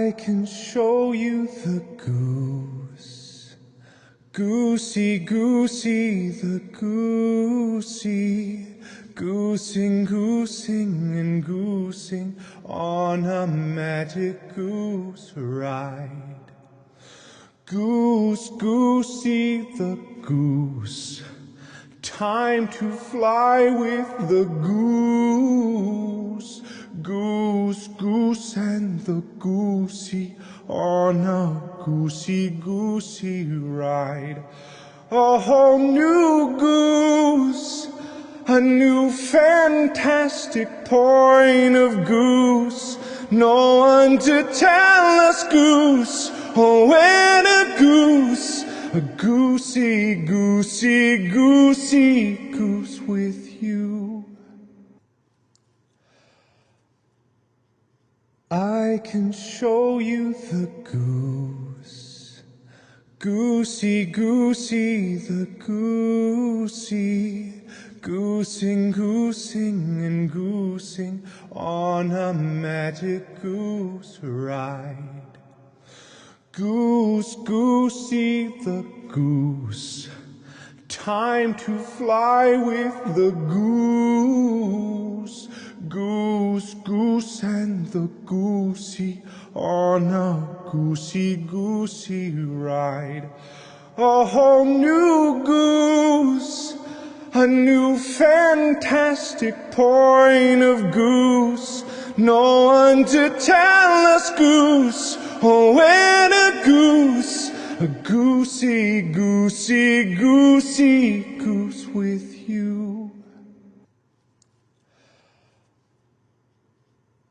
I can show you the goose. Goosey, goosey, the goosey. Goosing, goosing, and goosing on a magic goose ride. Goose, goosey, the goose. Time to fly with the goose. Goose, goose, and the goosey on a goosey, goosey ride. A whole new goose, a new fantastic point of goose. No one to tell us goose, or when a goose. A goosey, goosey, goosey goose with you. I can show you the goose. Goosey, goosey, the goosey. Goosing, goosing, and goosing on a magic goose ride. Goose, goosey, the goose. Time to fly with the goose. Goose, goose, and the goosey on a goosey, goosey ride. A whole new goose, a new fantastic point of goose. No one to tell us goose, or when a goose. A goosey, goosey, goosey goose with you.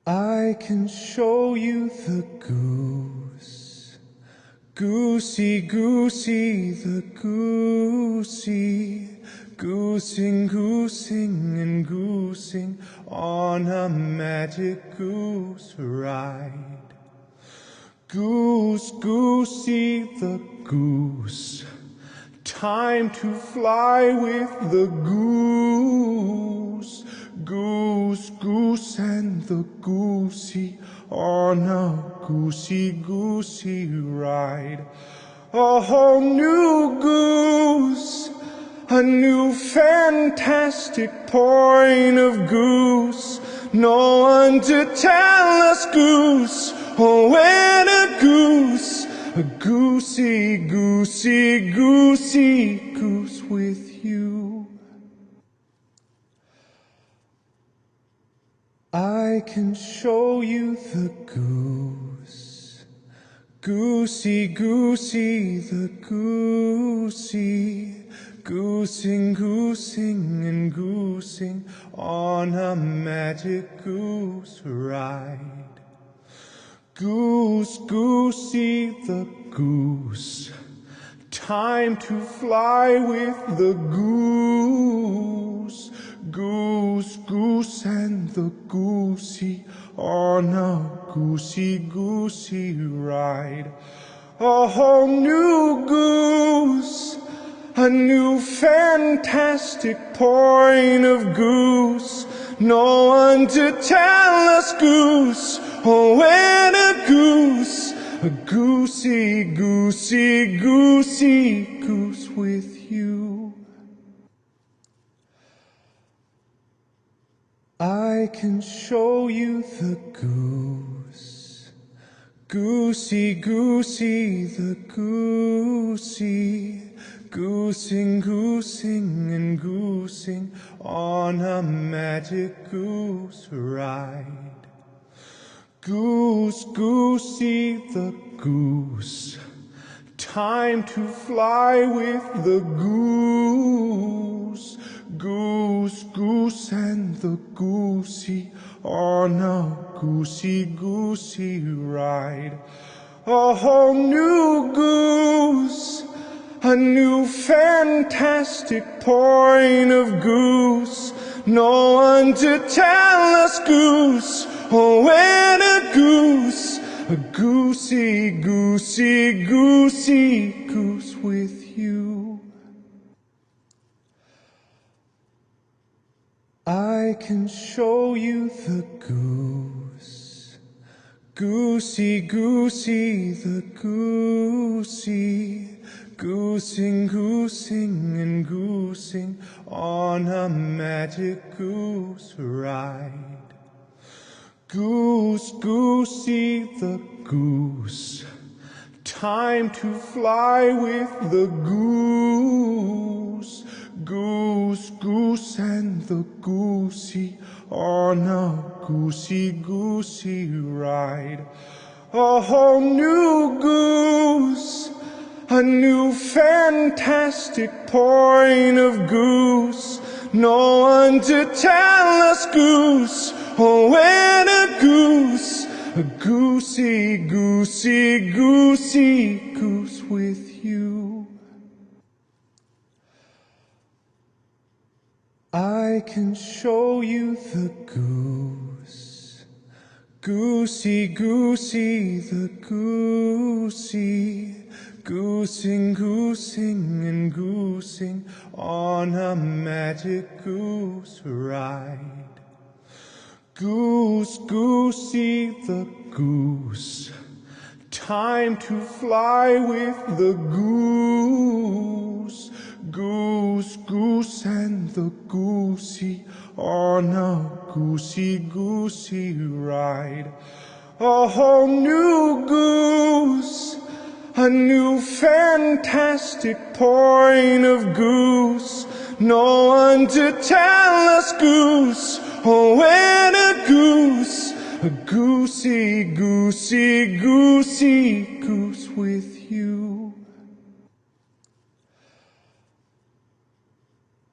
I can show you the goose. Goosey, goosey, the goosey. Goosing, goosing, and goosing on a magic goose ride. Goose, goosey, the goose. Time to fly with the goose. Goose, goose, and the goosey on a goosey, goosey ride. A whole new goose, a new fantastic point of goose. No one to tell us goose, or when a goose. A goosey, goosey, goosey goose with you. I can show you the goose. Goosey, goosey, the goosey. Goosing, goosing, and goosing on a magic goose ride. Goose, goosey, the goose. Time to fly with the goose. Goose, goose, and the goosey on a goosey, goosey ride. A whole new goose, a new fantastic point of goose. No one to tell us goose, or when a goose. A goosey, goosey, goosey goose with you. I can show you the goose. Goosey, goosey, the goosey. Goosing, goosing, and goosing on a magic goose ride. Goose, goosey, the goose. Time to fly with the goose. Goose, goose, and the goosey on a goosey, goosey ride. A whole new goose, a new fantastic point of goose. No one to tell us goose, or when a goose. A goosey, goosey, goosey goose with you. I can show you the goose. Goosey, goosey, the goosey, goosing, goosing, and goosing on a magic goose ride. Goose, goosey, the goose, time to fly with the goose. Goose, goose, and the goosey on a goosey, goosey ride. A whole new goose, a new fantastic point of goose. No one to tell us goose, or when a goose. A goosey, goosey, goosey goose with you. I can show you the goose. Goosey, goosey, the goosey, goosing, goosing, and goosing on a magic goose ride. Goose, goosey, the goose, time to fly with the goose. Goose, goose, and the goosey on a goosey, goosey ride. A whole new goose, a new fantastic point of goose. No one to tell us goose, or when a goose. A goosey, goosey, goosey goose with you.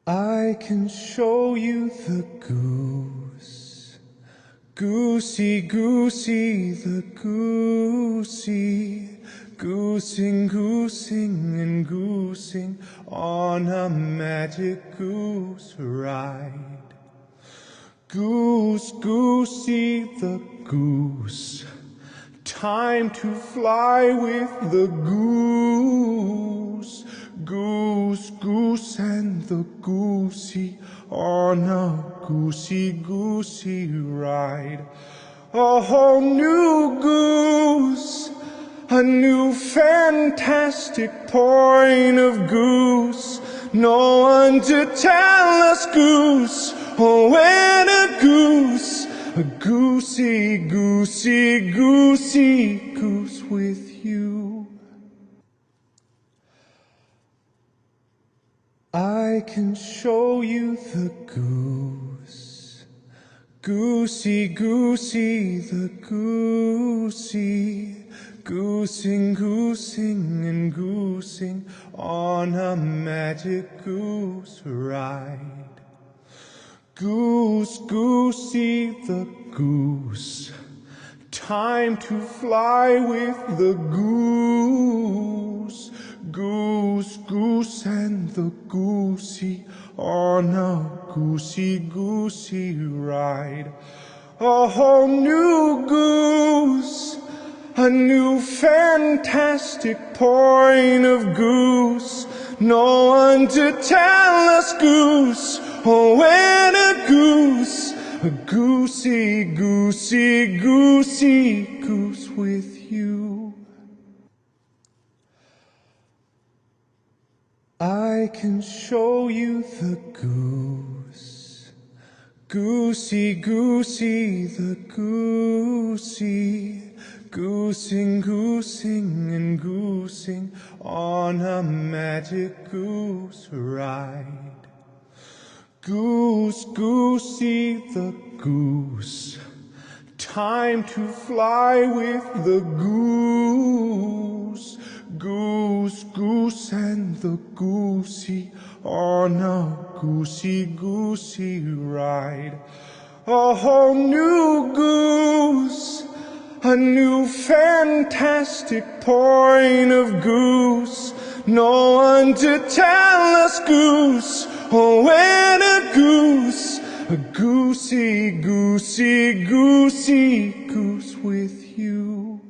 I can show you the goose. Goosey, goosey, the goosey, goosing, goosing, and goosing on a magic goose ride. Goose, goosey, the goose, time to fly with the goose. Goose, goose, and the goosey on a goosey, goosey ride. A whole new goose, a new fantastic point of goose. No one to tell us goose, or when a goose. A goosey, goosey, goosey goose with you. I can show you the goose. Goosey, goosey, the goosey, goosing, goosing, and goosing on a magic goose ride. Goose, goosey, the goose, time to fly with the goose. Goose, goose, and the goosey on a goosey, goosey ride. A whole new goose, a new fantastic point of goose. No one to tell us goose, or when a goose. A goosey, goosey, goosey goose with you. I can show you the goose. Goosey, goosey, the goosey, goosing, goosing, and goosing on a magic goose ride. Goose, goosey, the goose, time to fly with the goose. Goose, goose, and the goosey on a goosey, goosey ride. A whole new goose, a new fantastic point of goose. No one to tell us goose, or when a goose. A goosey, goosey, goosey goose with you.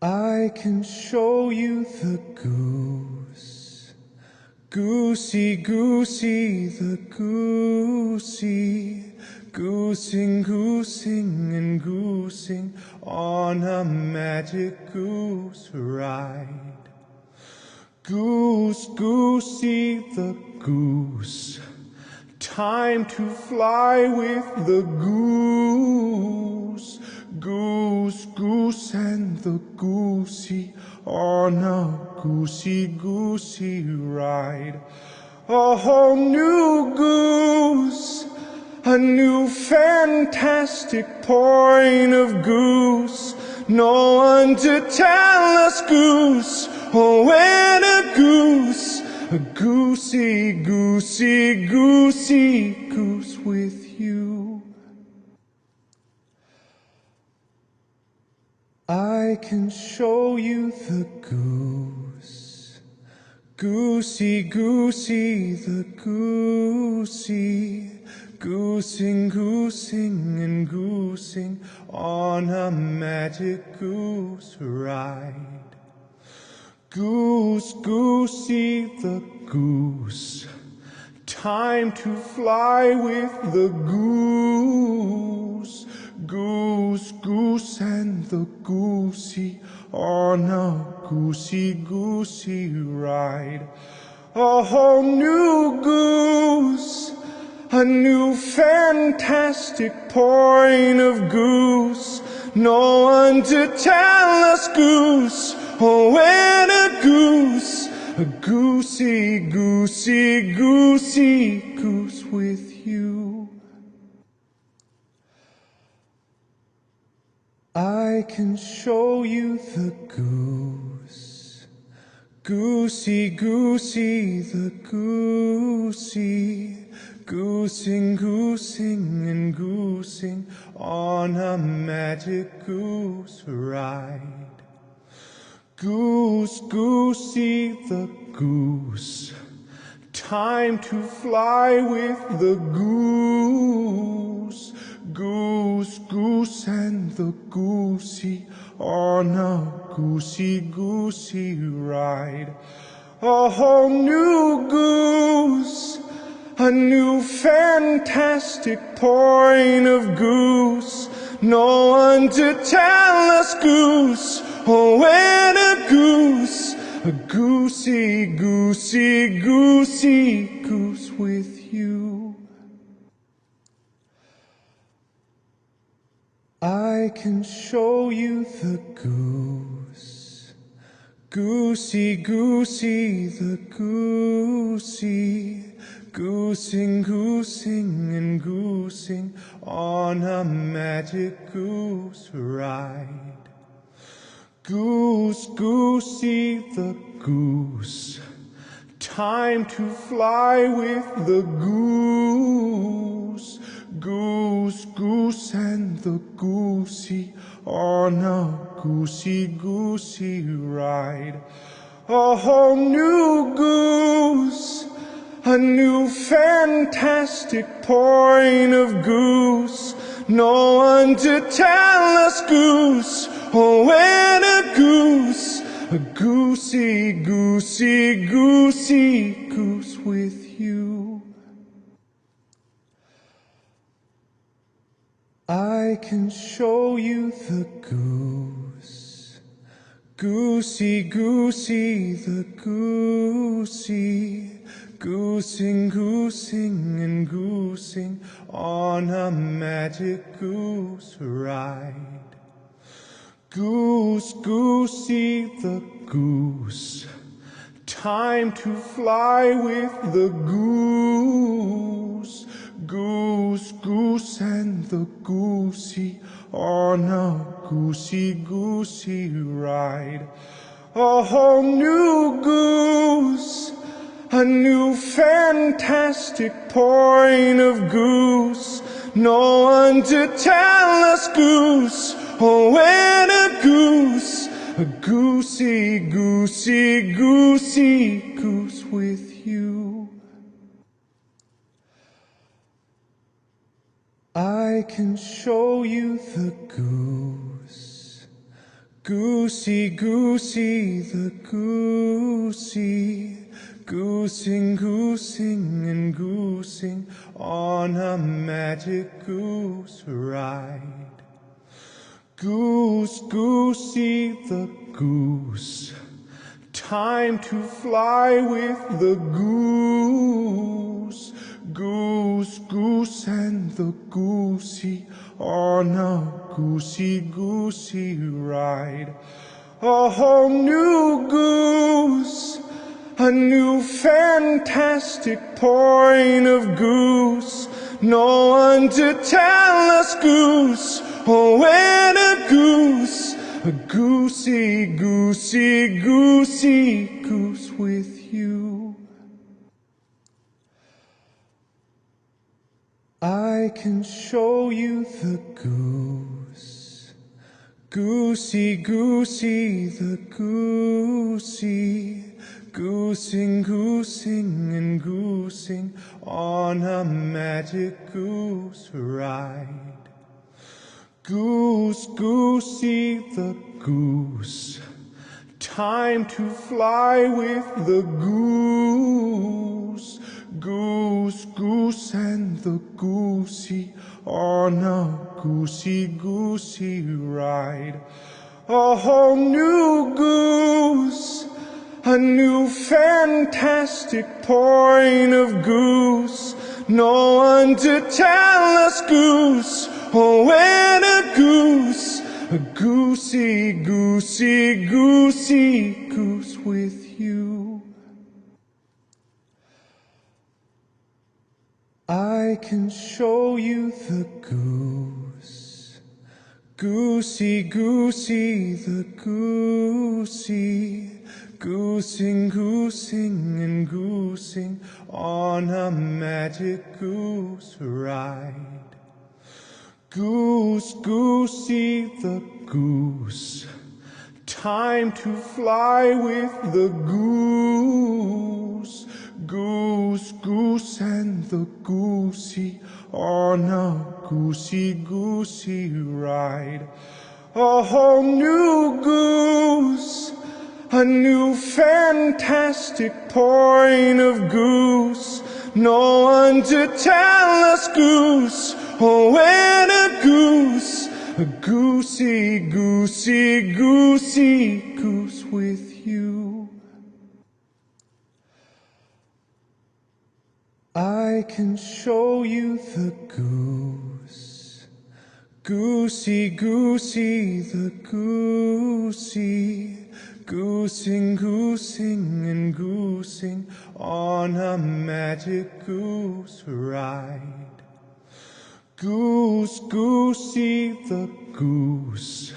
I can show you the goose. Goosey, goosey, the goosey, goosey. goosing and goosing on a magic goose ride. Goose, goosey the goose, time to fly with the goose. Goose, goose and the goosey on a goosey ride. A whole new goose, a new fantastic point of goose. No one to tell us goose, or where to goose. A goosey goose with you. I can show you the goose. Goosey the goosey. Goosing and goosing on a magic goose ride. Goose, goosey the goose, time to fly with the goose. Goose, goose and the goosey on a goosey ride. A whole new goose, a new fantastic point of goose. No one to tell us goose, or where to goose. A goosey goose with you. I can show you the goose. Goosey the goosey. Goosing and goosing on a magic goose ride. Goose, goosey the goose, time to fly with the goose. Goose, goose and the goosey on a goosey ride. A whole new goose, a new fantastic point of goose. No one to tell us goose, or where to goose. A goosey goose with you. I can show you the goose. Goosey the goosey. Goosing and goosing on a magic goose ride. Goose, goosey the goose, time to fly with the goose. Goose, goose and the goosey on a goosey ride. A whole new goose, a new fantastic point of goose. No one to tell us goose, or where to goose. A goosey goose with you. I can show you the goose. Goosey the goosey. Goosing and goosing on a magic goose ride. Goose, goosey the goose, time to fly with the goose. Goose, goose and the goosey on a goosey ride. A whole new goose, a new fantastic point of goose. No one to tell us goose, or where to goose. A goosey goose with you. I can show you the goose. Goosey the goosey. Goosing, goosing, and goosing on a magic goose ride. Goose, goosey the goose, time to fly with the goose. Goose, goose, and the goosey on a goosey, goosey ride. A whole new goose, a new fantastic point of goose. No one to tell us goose, or when a goose. A goosey, goosey, goosey goose with you. I can show you the goose. Goosey, goosey, the goosey. Goosing, goosing, and goosing on a magic goose ride. Goose, goosey the goose, time to fly with the goose. Goose, goose, and the goosey on a goosey, goosey ride. A whole new goose, a new fantastic point of goose. No one to tell us goose, or when a goose. A goosey, goosey, goosey goose with you. I can show you the goose. Goosey, goosey, the goosey. Goosing, goosing, and goosing on a magic goose ride. Goose, goosey the goose, time to fly with the goose. Goose, goose, and the goosey on a goosey, goosey ride. A whole new goose, a new fantastic point of goose. No one to tell us goose, or when a goose. A goosey, goosey, goosey goose with you. I can show you the goose. Goosey, goosey, the goosey. Goosing, goosing, and goosing on a magic goose ride. Goose, goosey the goose,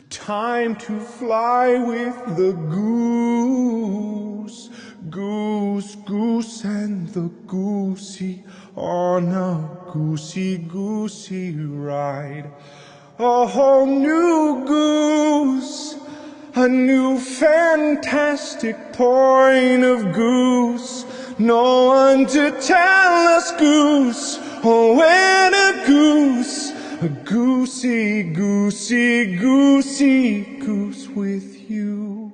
time to fly with the goose. Goose, goose, and the goosey on a goosey, goosey ride. A whole new goose, a new fantastic point of goose. No one to tell us goose, or when a goose. A goosey, goosey, goosey goose with you.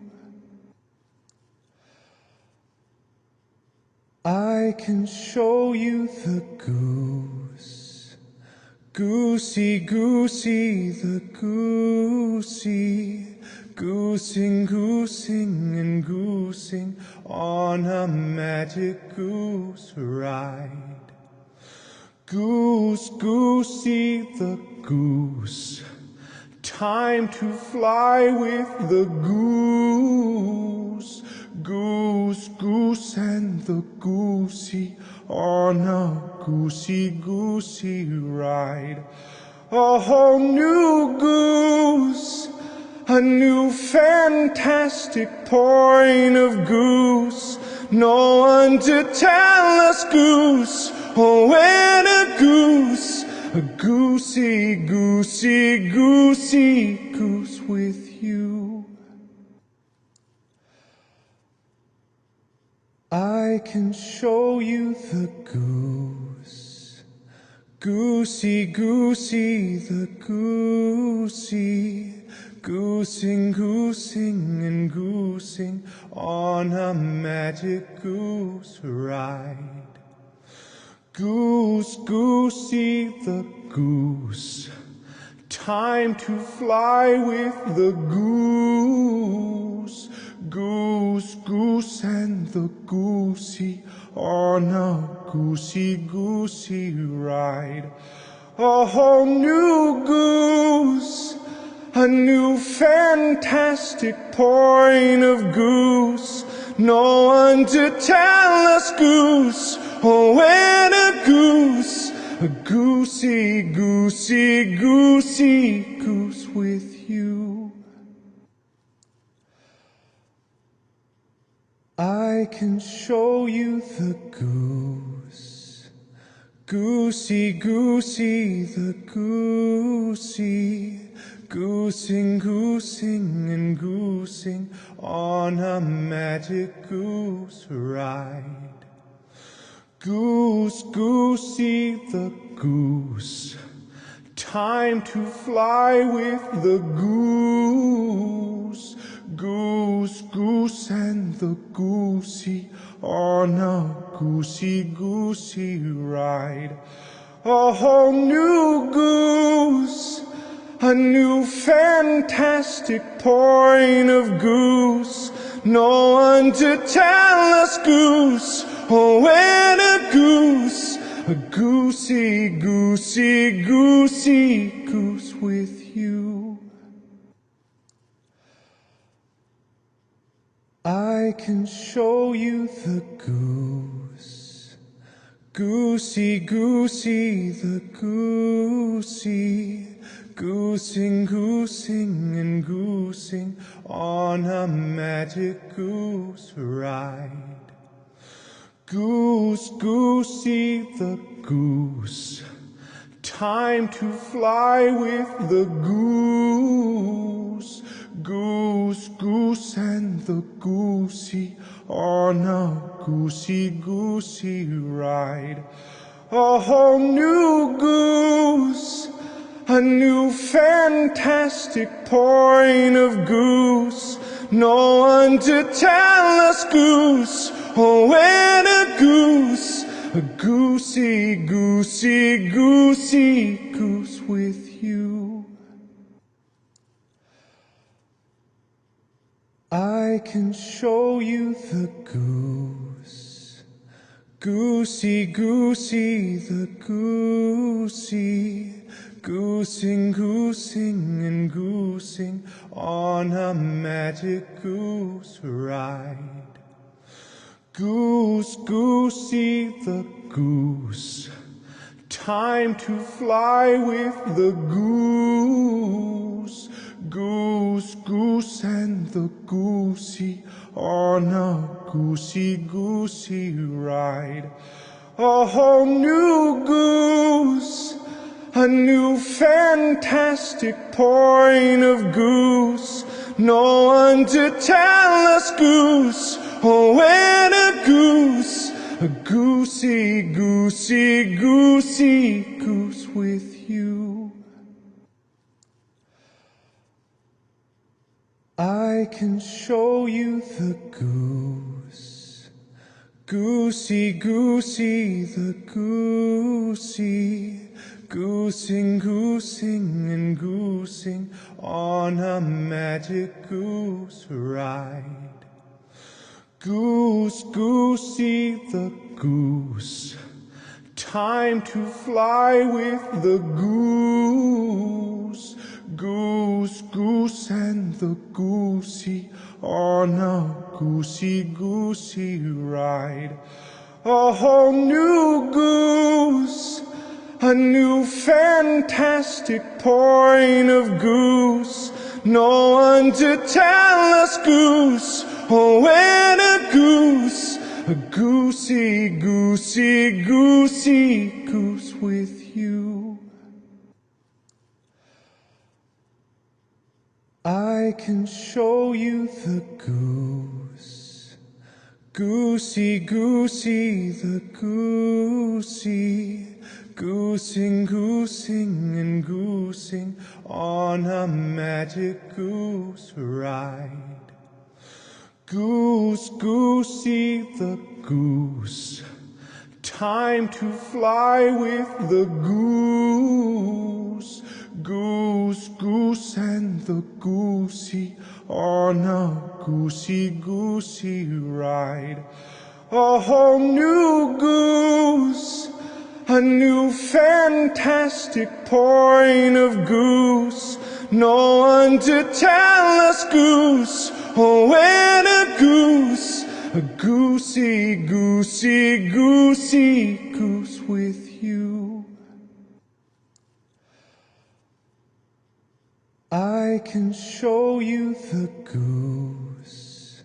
I can show you the goose. Goosey, goosey, the goosey. Goosing, goosing, and goosing on a magic goose ride. Goose, goosey the goose, time to fly with the goose. Goose, goose, and the goosey on a goosey, goosey ride. A whole new goose, a new fantastic point of goose. No one to tell us goose, or when a goose. A goosey, goosey, goosey goose with you. I can show you the goose. Goosey, goosey, the goosey. Goosing, goosing, and goosing on a magic goose ride. Goose, goosey the goose, time to fly with the goose. Goose, goose, and the goosey on a goosey, goosey ride. A whole new goose, a new fantastic point of goose. No one to tell us goose, oh when a goose, a goosey, goosey, goosey goose with you. I can show you the goose, goosey, goosey, the goosey. Goosing, goosing, and goosing on a magic goose ride. Goose, goosey the goose, time to fly with the goose. Goose, goose, and the goosey on a goosey, goosey ride. A whole new goose, a new fantastic point of goose. No one to tell us goose, oh when a goose, a goosey, goosey, goosey goose with you. I can show you the goose, goosey, goosey, the goosey. Goosing, goosing, and goosing on a magic goose ride. Goose, goosey the goose, time to fly with the goose. Goose, goose, and the goosey on a goosey, goosey ride. A whole new goose, a new fantastic point of goose. No one to tell us goose, oh when a goose, a goosey, goosey, goosey goose with you. I can show you the goose, goosey, goosey, the goosey. Goosing, goosing, and goosing on a magic goose ride. Goose, goosey the goose, time to fly with the goose. Goose, goose, and the goosey on a goosey, goosey ride. A whole new goose, a new fantastic point of goose. No one to tell us goose, oh when a goose, a goosey, goosey, goosey goose with you. I can show you the goose, goosey, goosey, the goosey. Goosing, goosing, and goosing on a magic goose ride. Goose, goosey the goose, time to fly with the goose. Goose, goose, and the goosey on a goosey, goosey ride. A whole new goose, a new fantastic point of goose. No one to tell us goose, oh when a goose, a goosey, goosey, goosey goose with you. I can show you the goose, goosey, goosey, the goosey. Goosing, goosing, and goosing on a magic goose ride. Goose, goosey the goose, time to fly with the goose. Goose, goose, and the goosey on a goosey, goosey ride. A whole new goose, a new fantastic point of goose. No one to tell us goose, or when a goose. A goosey, goosey, goosey goose with you. I can show you the goose.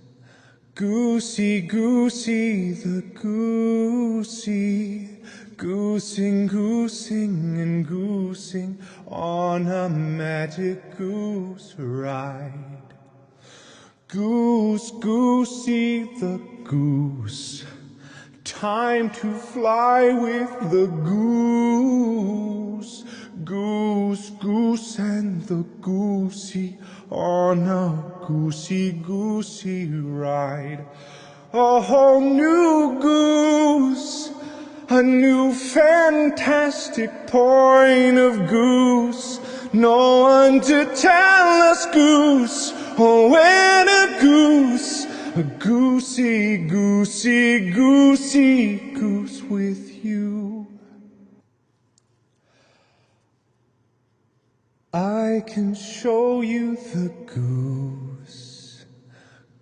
Goosey, goosey, the goosey. Goosing, goosing, and goosing on a magic goose ride. Goose, goosey the goose, time to fly with the goose. Goose, goose, and the goosey on a goosey, goosey ride. A whole new goose, a new fantastic point of goose. No one to tell us goose, or when a goose. A goosey, goosey, goosey goose with you. I can show you the goose.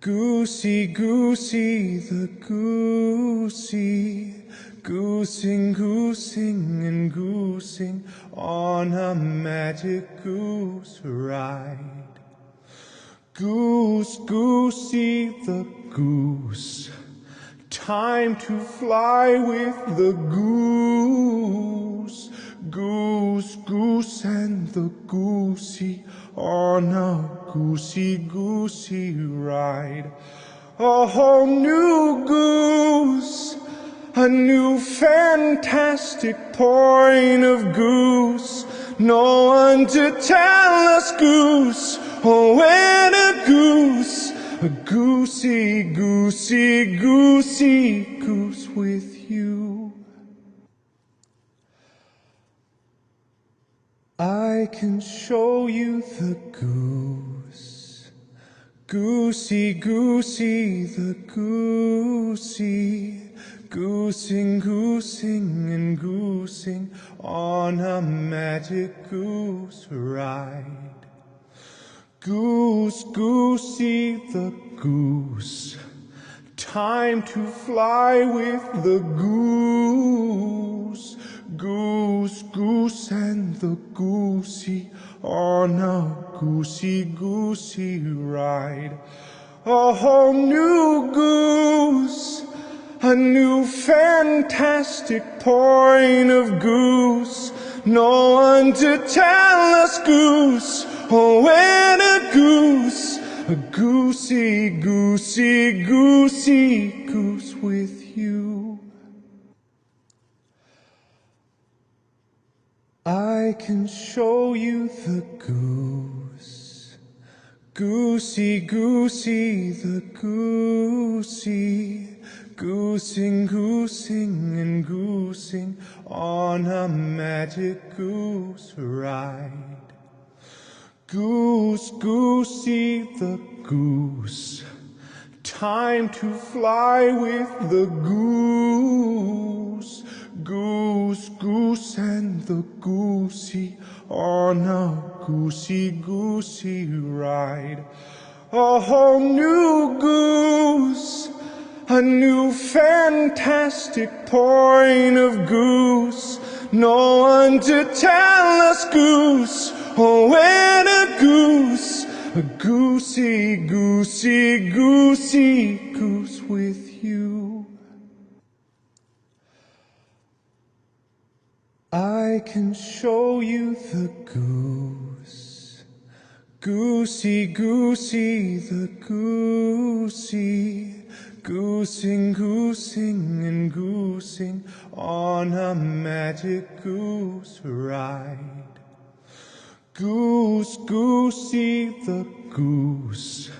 Goosey, goosey, the goosey. Goosing, goosing, and goosing on a magic goose ride. Goose, goosey the goose, time to fly with the goose. Goose, goose, and the goosey on a goosey, goosey ride. A whole new goose, a new fantastic point of goose. No one to tell us goose, or when a goose. A goosey, goosey, goosey goose with you. I can show you the goose. Goosey, goosey, the goosey. Goosing, goosing, and goosing on a magic goose ride. Goose, goosey the goose, time to fly with the goose. Goose, goose, and the goosey on a goosey, goosey ride. A whole new goose, a new fantastic point of goose. No one to tell us goose, or when a goose. A goosey, goosey, goosey goose with you. I can show you the goose. Goosey, goosey, the goosey. Goosing, goosing, and goosing on a magic goose ride. Goose, goosey the goose, time to fly with the goose. Goose, goose, and the goosey on a goosey, goosey ride. A whole new goose, a new fantastic point of goose. No one to tell us goose, or when a goose. A goosey, goosey, goosey goose with you. I can show you the goose. Goosey, goosey, the goosey. Goosing, goosing, and goosing on a magic goose ride. Goose, goosey the goose,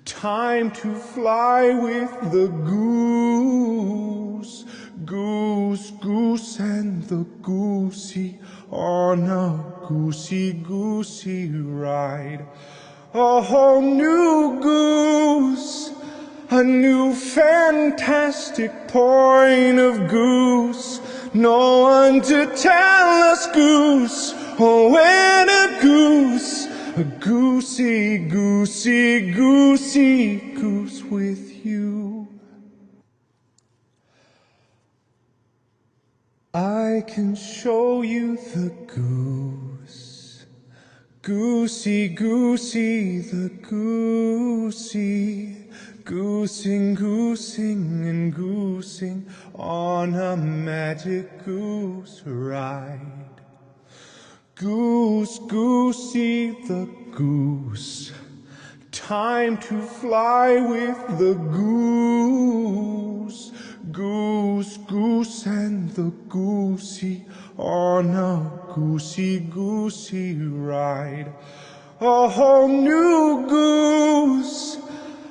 time to fly with the goose. Goose, goose, and the goosey on a goosey, goosey ride. A whole new goose, a new fantastic point of goose. No one to tell us goose, or when a goose. A goosey, goosey, goosey goose with you. I can show you the goose. Goosey, goosey, the goosey. Goosing, goosing, and goosing on a magic goose ride. Goose, goosey the goose, time to fly with the goose. Goose, goose, and the goosey on a goosey, goosey ride. A whole new goose,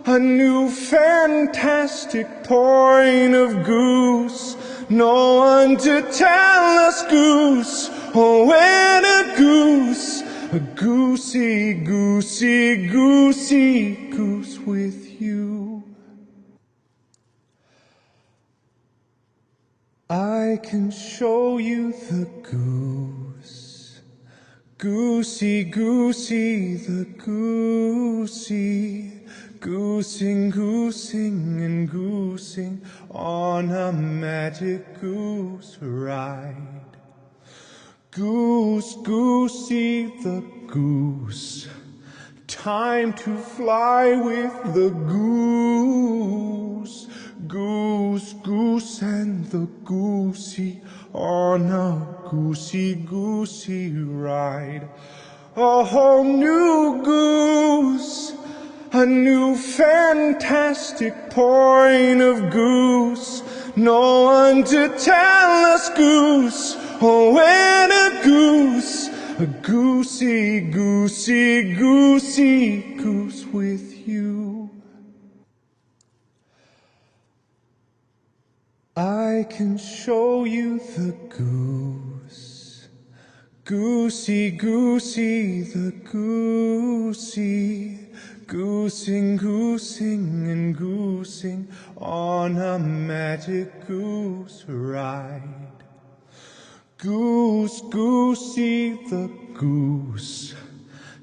a new fantastic point of goose. No one to tell us goose, or when a goose. A goosey, goosey, goosey goose with you. I can show you the goose. Goosey, goosey, the goosey. Goosing, goosing, and goosing on a magic goose ride. Goose, goosey the goose, time to fly with the goose. Goose, goose, and the goosey on a goosey, goosey ride. A whole new goose, a new fantastic point of goose. No one to tell us goose, or when a goose. A goosey, goosey, goosey goose with you. I can show you the goose. Goosey, goosey, the goosey. Goosing, goosing, and goosing on a magic goose ride. Goose, goosey the goose,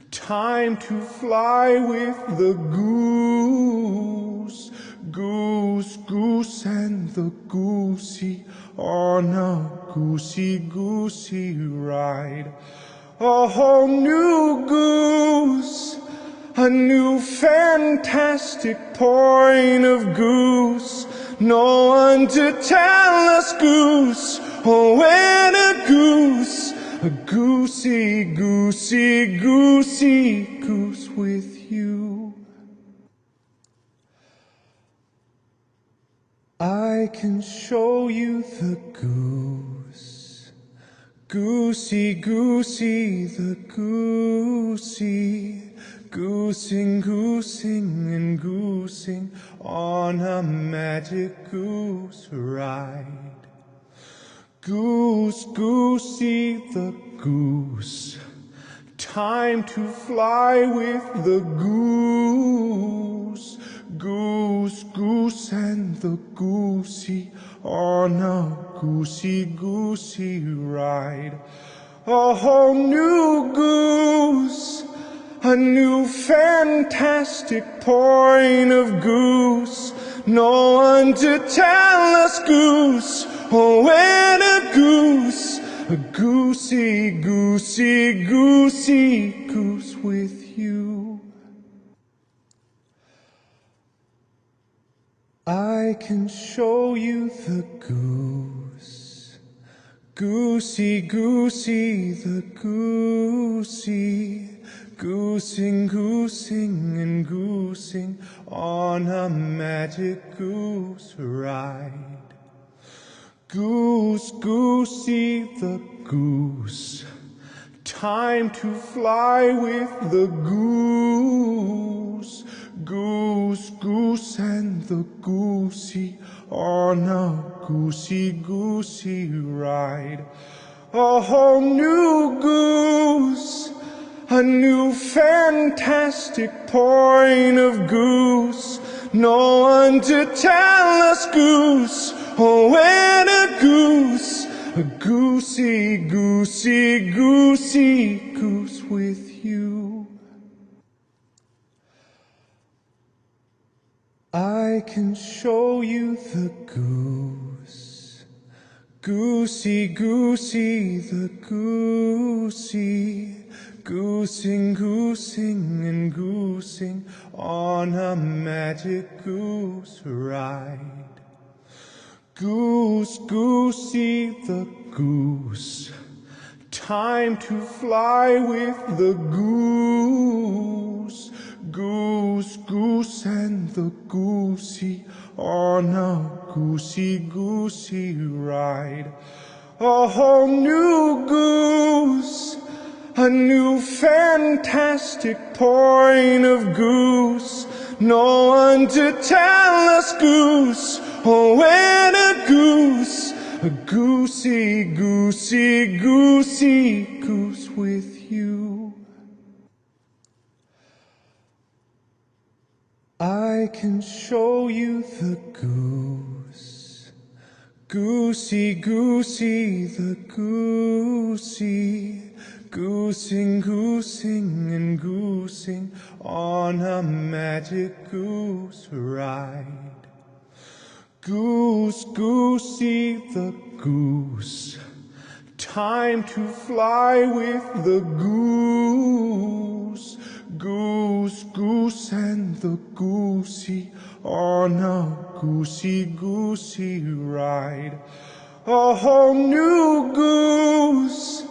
time to fly with the goose. Goose, goose, and the goosey on a goosey, goosey ride. A whole new goose, a new fantastic point of goose. No one to tell us goose, or when a goose. A goosey, goosey, goosey goose with you. I can show you the goose. Goosey, goosey, the goosey. Goosing, goosing, and goosing on a magic goose ride. Goose, goosey the goose, time to fly with the goose. Goose, goose, and the goosey on a goosey, goosey ride. A whole new goose, a new fantastic point of goose. No one to tell us goose, or when a goose. A goosey, goosey, goosey goose with you. I can show you the goose. Goosey, goosey, the goosey. goosing, goosing, and goosing on a magic goose ride. Goose, goosey the goose, time to fly with the goose. Goose, goose, and the goosey on a goosey, goosey ride. A whole new goose, a new fantastic point of goose. No one to tell us goose, oh when a goose, a goosey, goosey, goosey goose with you. I can show you the goose, goosey, goosey, the goosey, goosing, goosing, and goosing on a magic goose ride. Goose, goosey the goose, time to fly with the goose. Goose, goose, and the goosey on a goosey, goosey ride. A whole new goose, a new fantastic point of goose. No one to tell us goose, oh when a goose, a goosey, goosey, goosey goose with you. I can show you the goose, goosey, goosey, the goosey, goosing, goosing, and goosing on a magic goose ride. Goose, goosey the goose, time to fly with the goose. Goose, goose, and the goosey on a goosey, goosey ride. A whole new goose,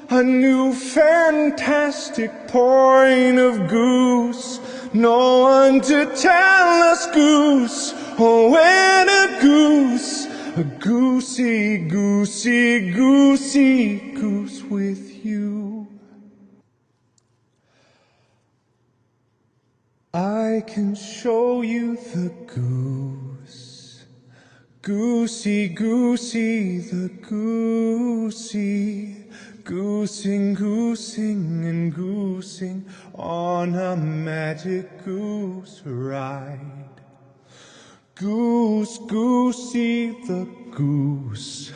a new fantastic point of goose. No one to tell us goose, oh when a goose, a goosey, goosey, goosey goose with you. I can show you the goose, goosey, goosey, the goosey, goosing, goosing, and goosing on a magic goose ride. Goose, goosey the goose,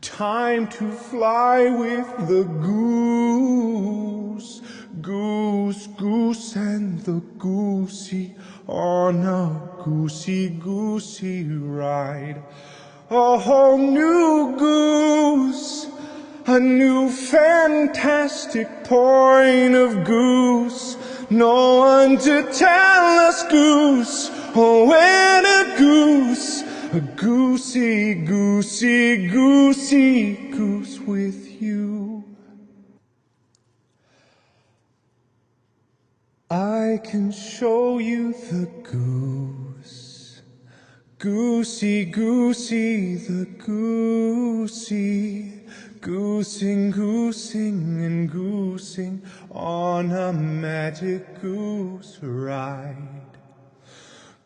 time to fly with the goose. Goose, goose, and the goosey on a goosey, goosey ride. A whole new goose, a new fantastic point of goose. No one to tell us goose, oh when a goose, a goosey, goosey, goosey goose with you. I can show you the goose, goosey, goosey, the goosey, goosing, goosing, and goosing on a magic goose ride.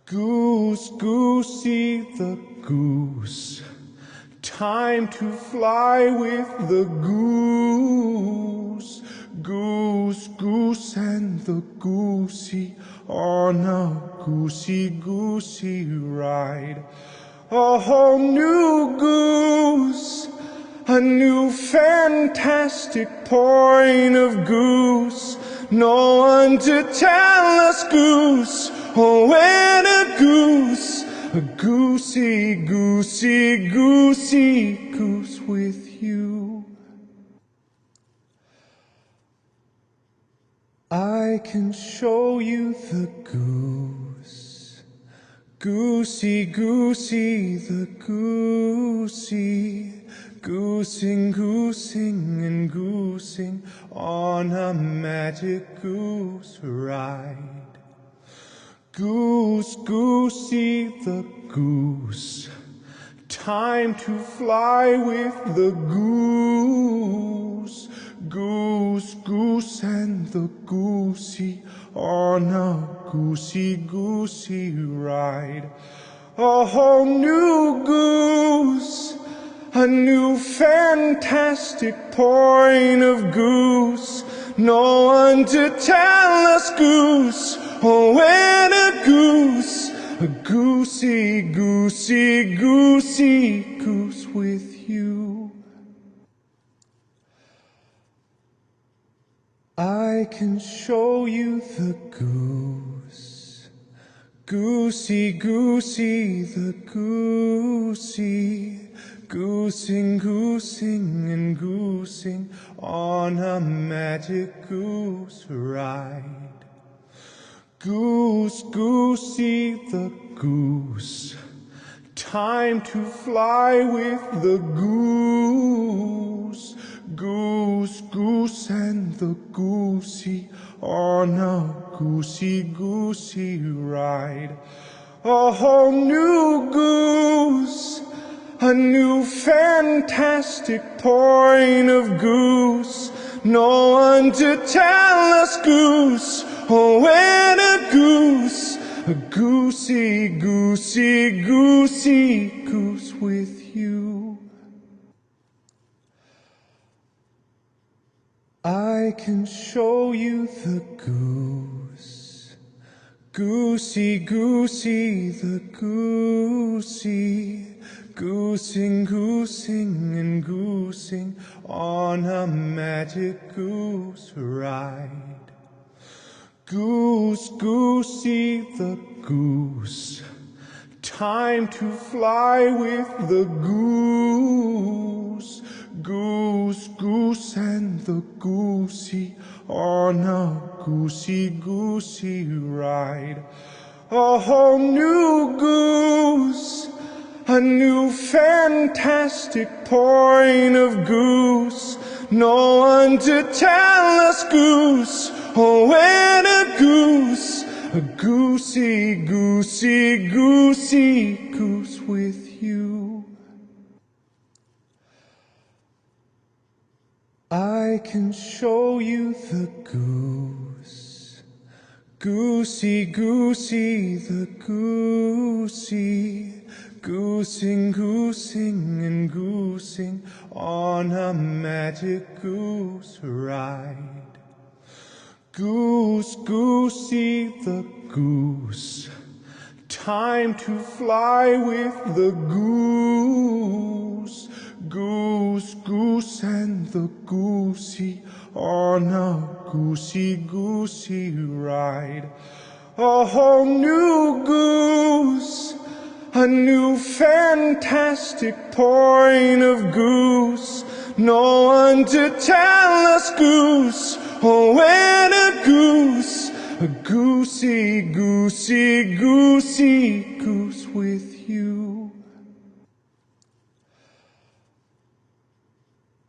Goose, goosey the goose, time to fly with the goose. Goose, goose, and the goosey on a goosey, goosey ride. A whole new goose, a new fantastic point of goose. No one to tell us goose, oh when a goose, a goosey, goosey, goosey goose with you. I can show you the goose, goosey, goosey, the goosey, goosing, goosing, and goosing on a magic goose ride. Goose, goosey the goose, time to fly with the goose. Goose, goose, and the goosey on a goosey, goosey ride. A whole new goose, a new fantastic point of goose. No one to tell us goose, or when a goose. A goosey, goosey, goosey goose with you. I can show you the goose. Goosey, goosey, the goosey. Goosing, goosing, and goosing on a magic goose ride. Goose, goosey the goose, time to fly with the goose. Goose, goose, and the goosey on a goosey, goosey ride. A whole new goose, a new fantastic point of goose. No one to tell us goose, or when a goose. A goosey, goosey, goosey goose with you. I can show you the goose. Goosey, goosey, the goosey. Goosing, goosing, and goosing on a magic goose ride. Goose, goosey the goose, time to fly with the goose. Goose, goose, and the goosey on a goosey, goosey ride. A whole new goose, a new fantastic point of goose. No one to tell us goose, or when a goose. A goosey, goosey, goosey goose with you. I can show you the goose. Goosey, goosey, the goosey. Goosing, goosing, and goosing on a magic goose ride. Goose, goosey the goose, time to fly with the goose. Goose, goose, and the goosey on a goosey, goosey ride. A whole new goose, a new fantastic point of goose. No one to tell us goose, or when a goose. A goosey, goosey, goosey goose with you.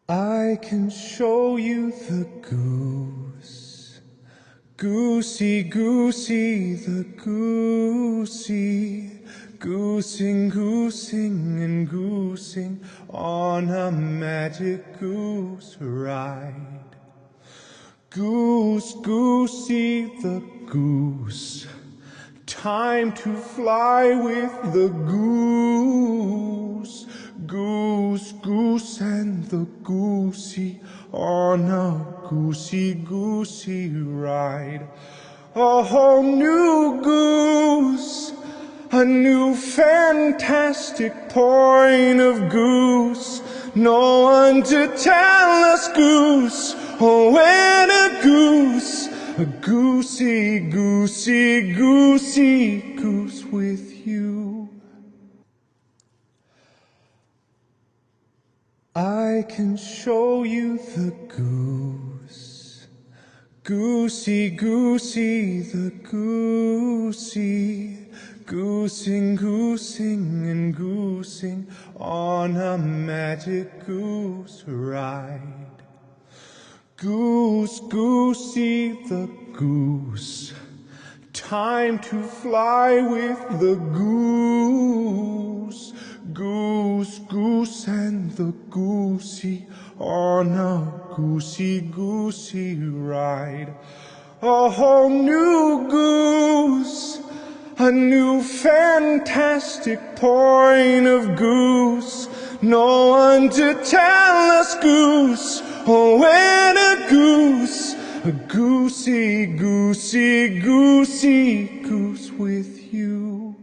I can show you the goose. Goosey, goosey, the goosey. Goosing, goosing, and goosing on a magic goose ride. Goose, goosey the goose, time to fly with the goose. Goose, goose, and the goosey on a goosey, goosey ride. A whole new goose, a new fantastic point of goose. No one to tell us goose, or when a goose. A goosey, goosey, goosey goose with you. I can show you the goose. Goosey, goosey, the goosey. Goosing, goosing, and goosing on a magic goose ride. Goose, goosey the goose, time to fly with the goose. Goose, goose, and the goosey on a goosey, goosey ride. A whole new goose, a new fantastic point of goose. No one to tell us goose, or when a goose. A goosey, goosey, goosey goose with you.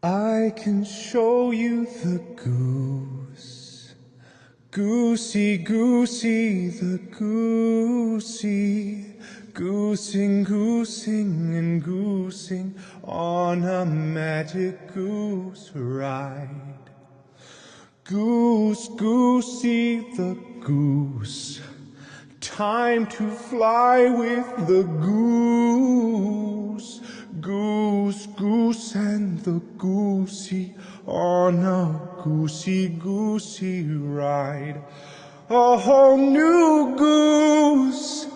I can show you the goose. Goosey, goosey, the goosey. Goosing, goosing, and goosing on a magic goose ride. Goose, goosey the goose, time to fly with the goose. Goose, goose, and the goosey on a goosey, goosey ride. A whole new goose,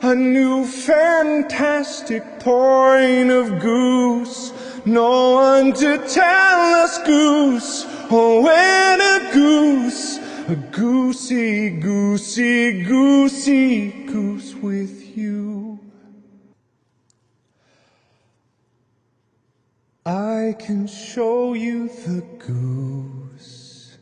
a new fantastic point of goose. No one to tell us goose, or when a goose. A goosey, goosey, goosey goose with you. I can show you the goose.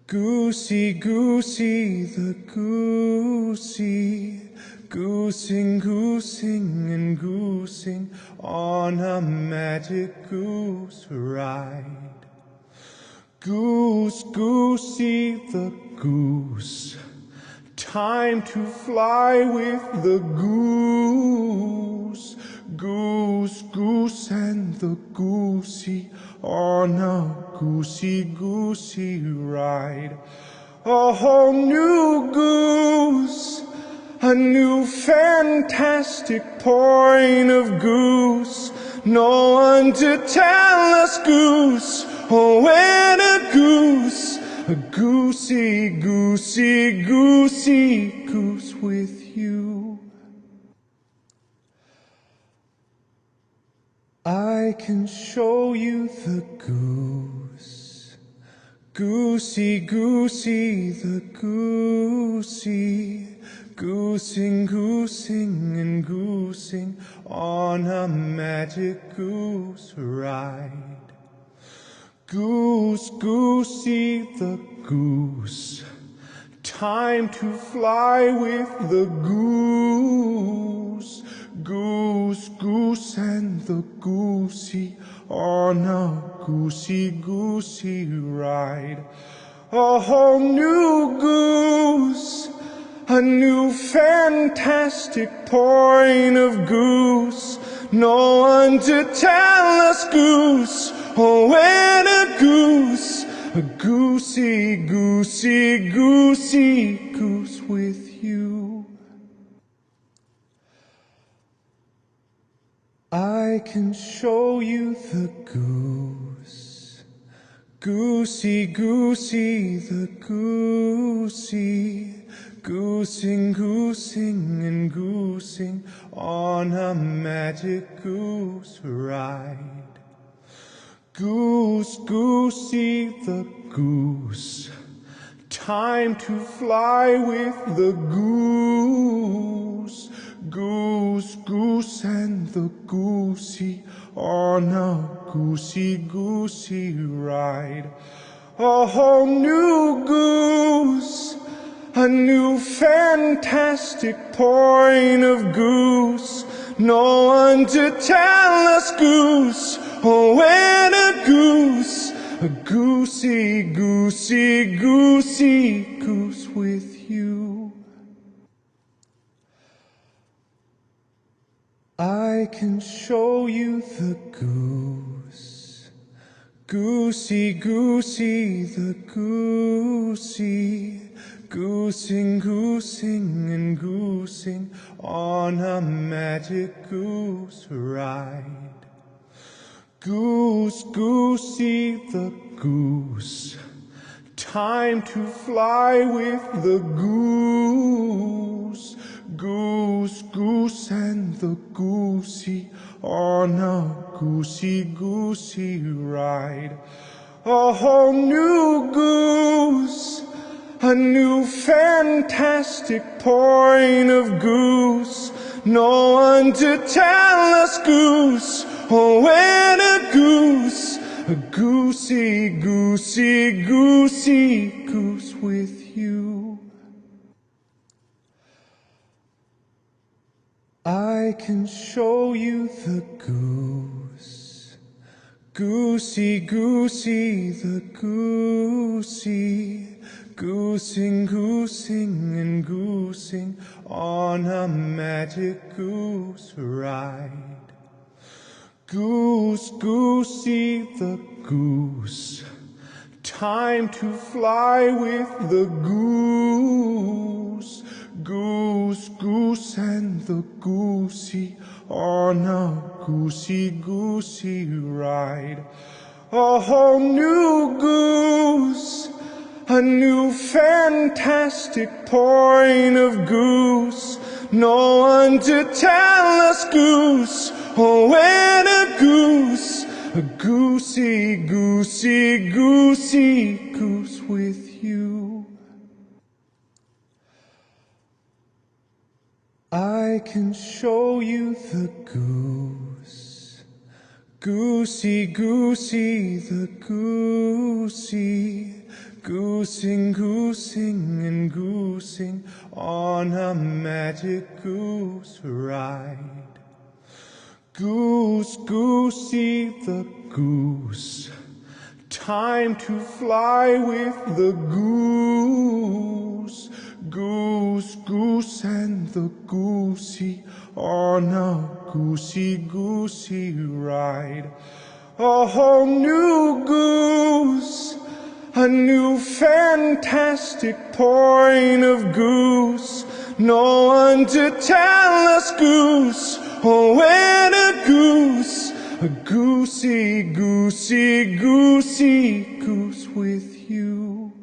Goosey, goosey, the goosey. Goosing, goosing, and goosing on a magic goose ride. Goose, goosey the goose, time to fly with the goose. Goose, goose, and the goosey on a goosey, goosey ride. A whole new goose, a new fantastic point of goose. No one to tell us goose, or when a goose. A goosey, goosey, goosey goose with you. I can show you the goose. Goosey, goosey, the goosey. Goosing, goosing, and goosing on a magic goose ride. Goose, goosey the goose, time to fly with the goose. Goose, goose, and the goosey on a goosey, goosey ride. A whole new goose, a new fantastic point of goose. No one to tell us goose, or when a goose. A goosey, goosey, goosey goose with you. I can show you the goose. Goosey, goosey, the goosey. Goosing, goosing, and goosing on a magic goose ride. Goose, goosey the goose, time to fly with the goose. Goose, goose, and the goosey on a goosey, goosey ride. A whole new goose, a new fantastic point of goose. No one to tell us goose, or when a goose. A goosey, goosey, goosey goose with you. I can show you the goose. Goosey, goosey, the goosey. goosing, goosing, and goosing on a magic goose ride. Goose, goosey the goose, time to fly with the goose. Goose, goose, and the goosey on a goosey, goosey ride. A whole new goose, a new fantastic point of goose. No one to tell us goose, or where to goose. A goosey, goosey, goosey goose with you. I can show you the goose. Goosey, goosey, the goosey, goosing, goosing, and goosing on a magic goose ride. Goose, goosey, the goose, time to fly with the goose. Goose, goose, and the goosey on a goosey, goosey ride. A whole new goose, a new fantastic point of goose. No one to tell us goose, or where to goose. A goosey, goosey, goosey goose with you. I can show you the goose. Goosey, goosey, the goosey, goosing, goosing, and goosing on a magic goose ride. Goose, goosey, the goose, time to fly with the goose. Goose, goose, and the goosey on a goosey, goosey ride. A whole new goose, a new fantastic point of goose. No one to tell us goose, or where to goose. A goosey, goosey, goosey goose with you.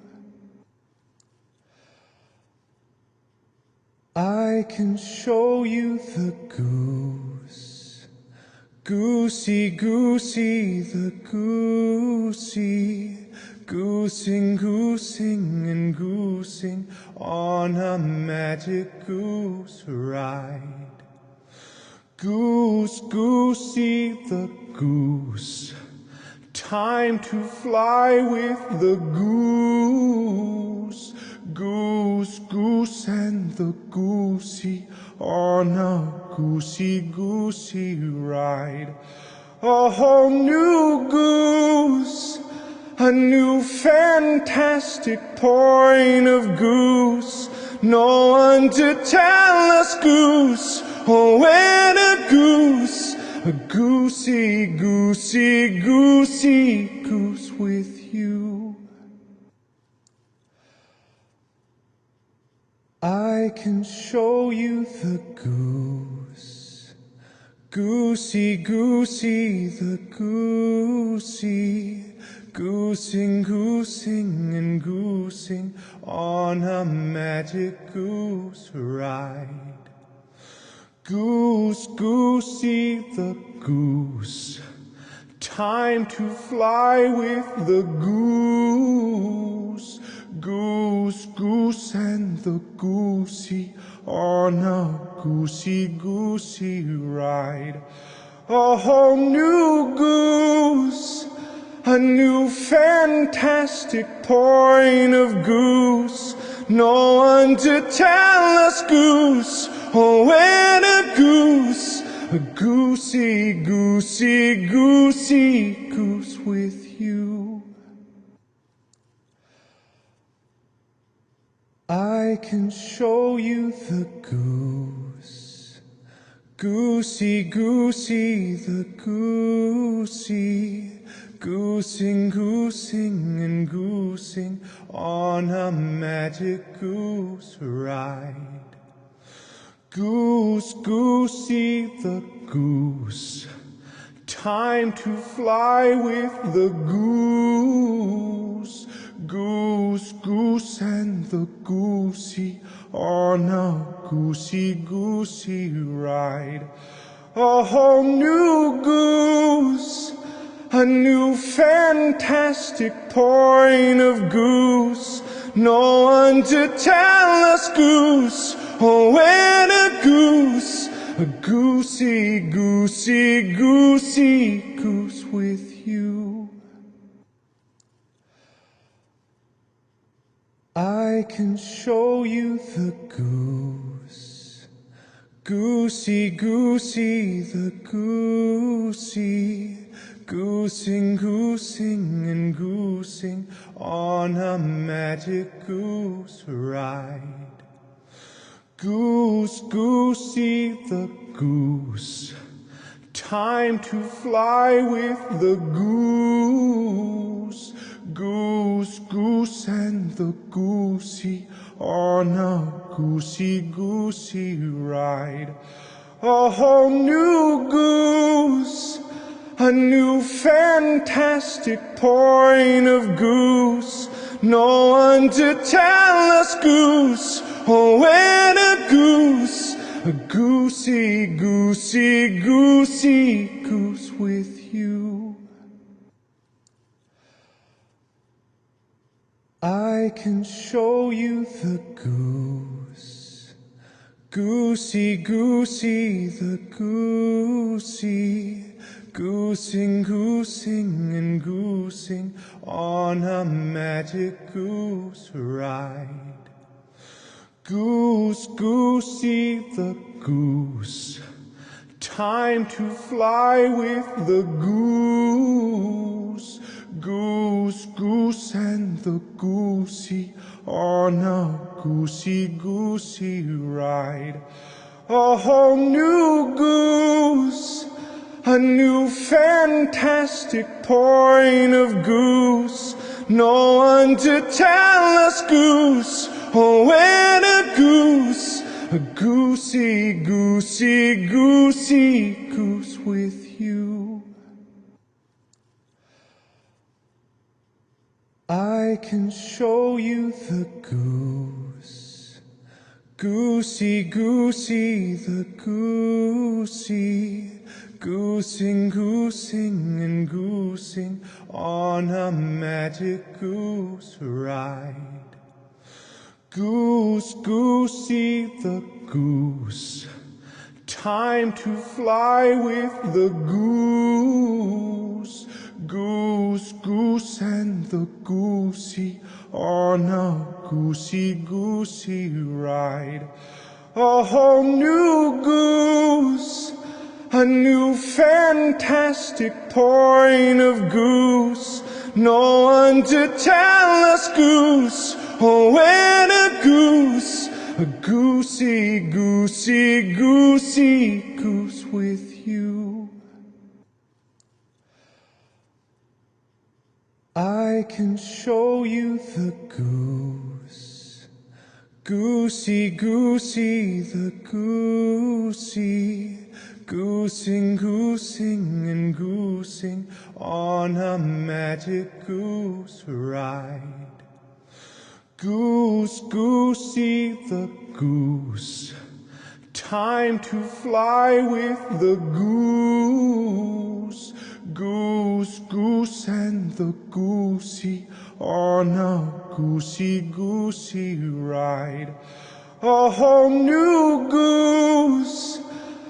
I can show you the goose. Goosey, goosey, the goosey, goosing, goosing, and goosing on a magic goose ride. Goose, goosey, the goose, time to fly with the goose. Goose, goose, and the goosey on a goosey, goosey ride. A whole new goose, a new fantastic point of goose. No one to tell us goose, or where to goose. A goosey, goosey, goosey goose with you. I can show you the goose. Goosey, goosey, the goosey, goosing, goosing, and goosing on a magic goose ride. Goose, goosey, the goose, time to fly with the goose. Goose, goose, and the goosey on a goosey, goosey ride. A whole new goose, a new fantastic point of goose. No one to tell us goose, or where to goose. A goosey, goosey, goosey goose with you. I can show you the goose. Goosey, goosey, the goosey, Goosing, goosing, and goosing on a magic goose ride. Goose, goosey the goose, time to fly with the goose. Goose, goose, and the goosey on a goosey, goosey ride. A whole new goose, a new fantastic point of goose. No one to tell us goose, or when a goose. A goosey, goosey, goosey goose with you. I can show you the goose. Goosey, goosey, the goosey. Goosing, goosing, and goosing on a magic goose ride. Goose, goosey the goose, time to fly with the goose. Goose, goose, and the goosey on a goosey, goosey ride. A whole new goose, a new fantastic point of goose. No one to tell us goose, or when a goose. A goosey, goosey, goosey goose with you. I can show you the goose. Goosey, goosey, the goosey. Goosing, goosing, and goosing on a magic goose ride. Goose, goosey the goose, time to fly with the goose. Goose, goose, and the goosey on a goosey, goosey ride. A whole new goose, a new fantastic point of goose. No one to tell us goose, or when a goose. A goosey, goosey, goosey goose with you. I can show you the goose. Goosey, goosey, the goosey. Goosing, goosing, and goosing on a magic goose ride. Goose, goosey the goose, time to fly with the goose. Goose, goose, and the goosey on a goosey, goosey ride. A whole new goose, a new fantastic point of goose. No one to tell us goose, or when a goose. A goosey, goosey, goosey goose with you. I can show you the goose. Goosey, goosey, the goosey. Goosing, goosing, and goosing on a magic goose ride. Goose, goosey the goose, time to fly with the goose. Goose, goose, and the goosey on a goosey, goosey ride. A whole new goose,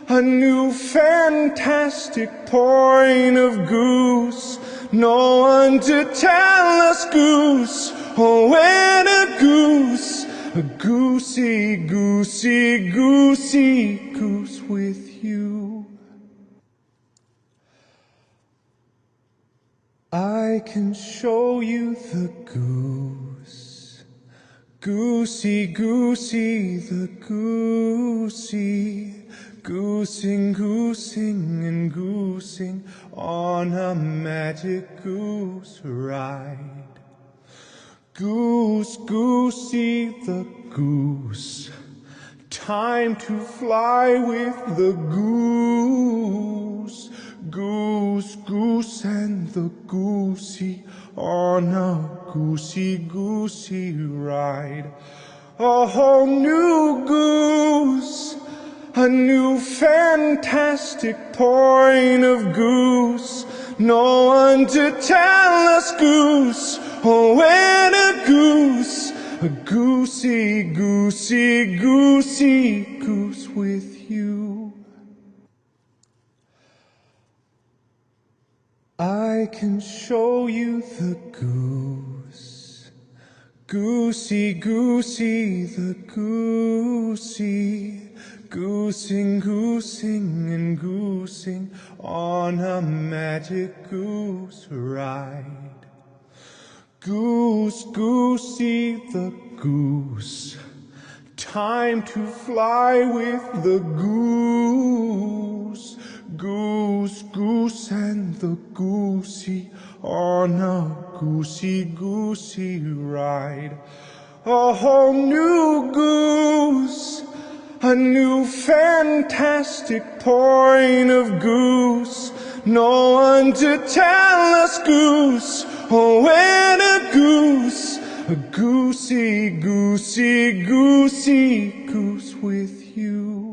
a new fantastic point of goose. No one to tell us goose, or when a goose. A goosey, goosey, goosey goose with you. I can show you the goose. Goosey, goosey, the goosey. Goosing, goosing, and goosing on a magic goose ride. Goose, goosey the goose, time to fly with the goose. Goose, goose, and the goosey on a goosey, goosey ride. A whole new goose, a new fantastic point of goose. No one to tell us goose, or when a goose. A goosey, goosey, goosey goose with you. I can show you the goose. Goosey, goosey, the goosey. Goosing, goosing, and goosing on a magic goose ride. Goose, goosey the goose, time to fly with the goose. Goose, goose, and the goosey on a goosey, goosey ride. A whole new goose, a new fantastic point of goose. No one to tell us goose, or when a goose. A goosey, goosey, goosey goose with you.